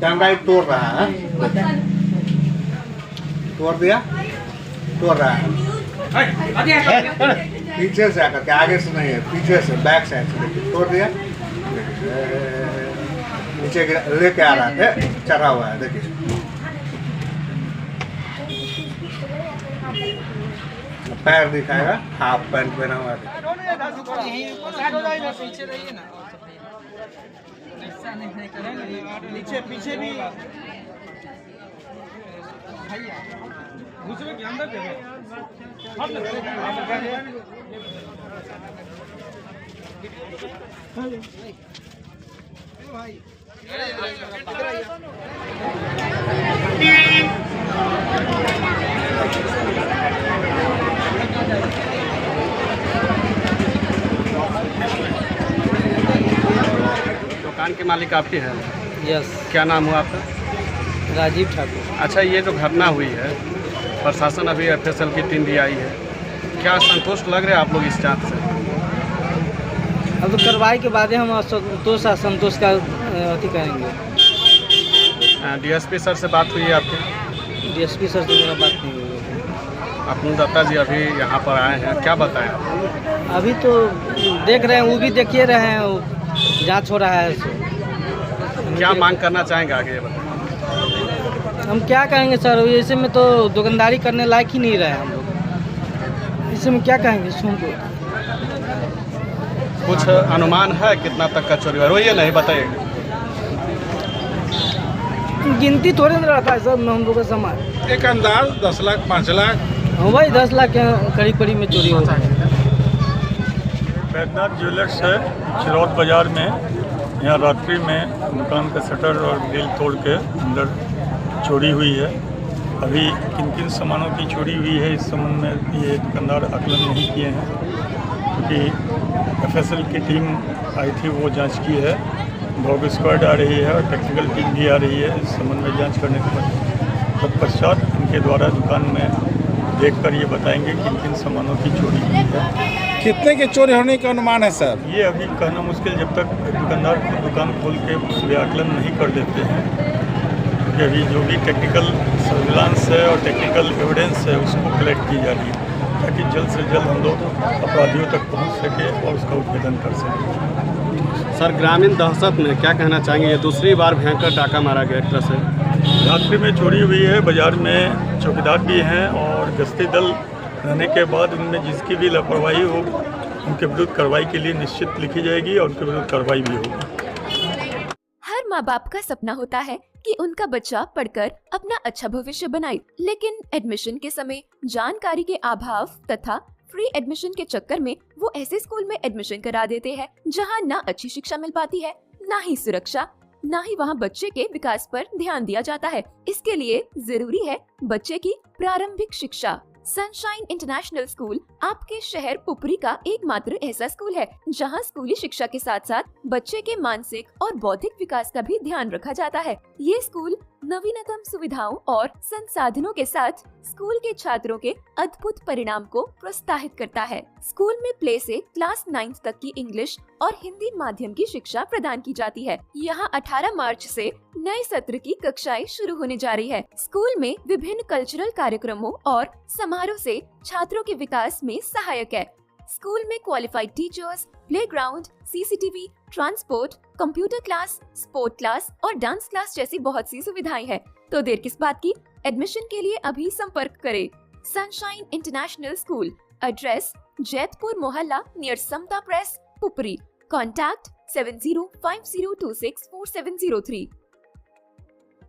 Camera ही तोड़ रहा है, तोड़ दिया, तोड़ रहा है पीछे से आकर के, आगे से नहीं है, पीछे से, बैक साइड से। देखिए तोड़ दिया, नीचे लेके आ रहा है, चढ़ा हुआ है। देखिए पैर दिखाएगा, हाफ पैंट पहना हुआ है। नीचे पीछे भी दूसरे के अंदर दुकान के मालिक आप ही हैं? यस, क्या नाम हुआ आपका? राजीव ठाकुर। अच्छा, ये जो घटना हुई है, प्रशासन अभी एफएसएल की टीम भी आई है, क्या संतुष्ट लग रहे हैं आप लोग इस जांच से? अब तो कार्रवाई के बाद हम असंतोष का अति करेंगे। डीएसपी सर से बात हुई है आपकी? डीएसपी सर से मेरा बात नहीं हुई। अपने दत्ता जी अभी यहाँ पर आए हैं, क्या बताएं? अभी तो देख रहे हैं, वो भी देखिए रहे हैं, जांच हो रहा है। क्या मांग करना चाहेंगे आगे, ये बताएं? हम क्या कहेंगे सर, ऐसे में तो दुकानदारी करने लायक ही नहीं रहे हम लोग, इससे में क्या कहेंगे इसको? कुछ अनुमान है कितना तक का चोरी हुआ? रोइए नहीं, बताइए। गिनती थोड़े ना रहता है सर हम लोग का सामान। एक अंदाज 10 लाख 5 लाख, वही 10 लाख के करीब करीब में चोरी होता है। बैद्यनाथ ज्वेलर्स है चिरौत बाज़ार में। यहाँ रात्रि में दुकान का शटर और ग्रिल तोड़ के अंदर चोरी हुई है। अभी किन किन सामानों की चोरी हुई है इस संबंध में ये दुकानदार आकलन नहीं किए हैं, क्योंकि एफएसएल की टीम आई थी, वो जांच की है। डॉग स्क्वाड आ रही है और टेक्निकल टीम भी आ रही है इस संबंध में जांच करने के बाद। तत्पश्चात इनके द्वारा दुकान में देखकर ये बताएंगे किन किन सामानों की चोरी हुई है। कितने के चोरी होने का अनुमान है सर? ये अभी कहना मुश्किल, जब तक दुकानदार खुद दुकान खोल के व्याकलन नहीं कर देते हैं। क्योंकि अभी जो भी टेक्निकल सर्विलांस है और टेक्निकल एविडेंस है उसको कलेक्ट की जा रही है, ताकि जल्द से जल्द हम लोग अपराधियों तक पहुंच सके और उसका उद्भेदन कर सकें। सर, ग्रामीण दहशत में क्या कहना चाहेंगे? ये दूसरी बार भयंकर डाका मारा गया एक तरह से। रात्रि में चोरी हुई है, बाज़ार में चौकीदार भी हैं और गश्ती दल रहने के बाद उनमें जिसकी भी लापरवाही हो उनके विरुद्ध कार्रवाई के लिए निश्चित लिखी जाएगी और उनके विरुद्ध कार्रवाई भी होगी। हर माँ बाप का सपना होता है कि उनका बच्चा पढ़कर अपना अच्छा भविष्य बनाए, लेकिन एडमिशन के समय जानकारी के अभाव तथा फ्री एडमिशन के चक्कर में वो ऐसे स्कूल में एडमिशन करा देते हैं जहां ना अच्छी शिक्षा मिल पाती है, ना ही सुरक्षा, ना ही वहां बच्चे के विकास पर ध्यान दिया जाता है। इसके लिए जरूरी है बच्चे की प्रारंभिक शिक्षा। सनशाइन इंटरनेशनल स्कूल आपके शहर पुपरी का एकमात्र ऐसा स्कूल है जहां स्कूली शिक्षा के साथ साथ बच्चे के मानसिक और बौद्धिक विकास का भी ध्यान रखा जाता है। ये स्कूल नवीनतम सुविधाओं और संसाधनों के साथ स्कूल के छात्रों के अद्भुत परिणाम को प्रोत्साहित करता है। स्कूल में प्ले से क्लास 9 तक की इंग्लिश और हिंदी माध्यम की शिक्षा प्रदान की जाती है। यहाँ 18 मार्च से नए सत्र की कक्षाएं शुरू होने जा रही है। स्कूल में विभिन्न कल्चरल कार्यक्रमों और समारोह से छात्रों के विकास में सहायक है। स्कूल में qualified teachers, playground, CCTV, transport, computer class, sport class और डांस क्लास जैसी बहुत सी सुविधाएं हैं। तो देर किस बात की, एडमिशन के लिए अभी संपर्क करें। Sunshine international school, address Jaitpur मोहल्ला नियर समता प्रेस, पुपरी। कॉन्टैक्ट 7050264703।